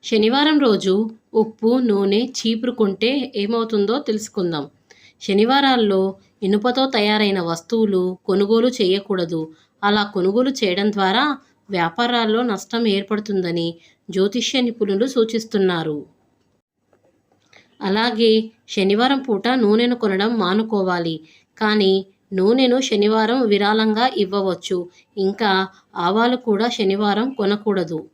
శనివారం రోజు ఉప్పు, నూనె చీపురుకుంటే ఏమవుతుందో తెలుసుకుందాం. శనివారాల్లో ఇనుపతో తయారైన వస్తువులు కొనుగోలు చేయకూడదు. అలా కొనుగోలు చేయడం ద్వారా వ్యాపారాల్లో నష్టం ఏర్పడుతుందని జ్యోతిష్య నిపుణులు సూచిస్తున్నారు. అలాగే శనివారం పూట నూనెను కొనడం మానుకోవాలి. కానీ నూనెను శనివారం విరాళంగా ఇవ్వవచ్చు. ఇంకా ఆవాలు కూడా శనివారం కొనకూడదు.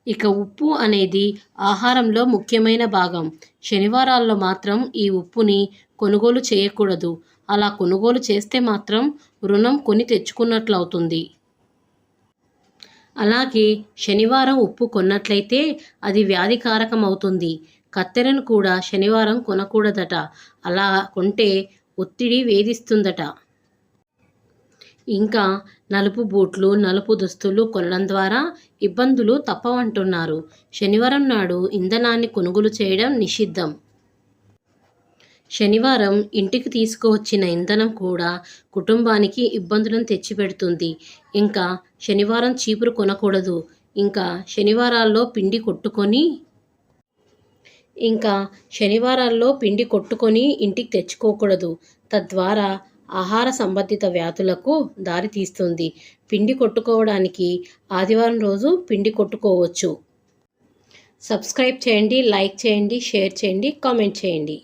ఇక ఉప్పు అనేది ఆహారంలో ముఖ్యమైన భాగం. శనివారాల్లో మాత్రం ఈ ఉప్పుని కొనుగోలు చేయకూడదు. అలా కొనుగోలు చేస్తే మాత్రం రుణం కొని తెచ్చుకున్నట్లవుతుంది. అలాగే శనివారం ఉప్పు కొన్నట్లయితే అది వ్యాధికారకం అవుతుంది. కత్తెరను కూడా శనివారం కొనకూడదట. అలా కొంటే ఒత్తిడి వేధిస్తుందట. ఇంకా నలుపు బూట్లు, నలుపు దుస్తులు కొనడం ద్వారా ఇబ్బందులు తప్పవంటున్నారు. శనివారం నాడు ఇంధనాన్ని కొనుగోలు చేయడం నిషిద్ధం. శనివారం ఇంటికి తీసుకువచ్చిన ఇంధనం కూడా కుటుంబానికి ఇబ్బందులను తెచ్చిపెడుతుంది. ఇంకా శనివారం చీపురు కొనకూడదు. ఇంకా శనివారాల్లో పిండి కొట్టుకొని ఇంటికి తెచ్చుకోకూడదు. తద్వారా ఆహార సంబంధిత వ్యాధులకు దారితీస్తుంది. పిండి కొట్టుకోవడానికి ఆదివారం రోజు పిండి కొట్టుకోవచ్చు. సబ్స్క్రైబ్ చేయండి, లైక్ చేయండి, షేర్ చేయండి, కామెంట్ చేయండి.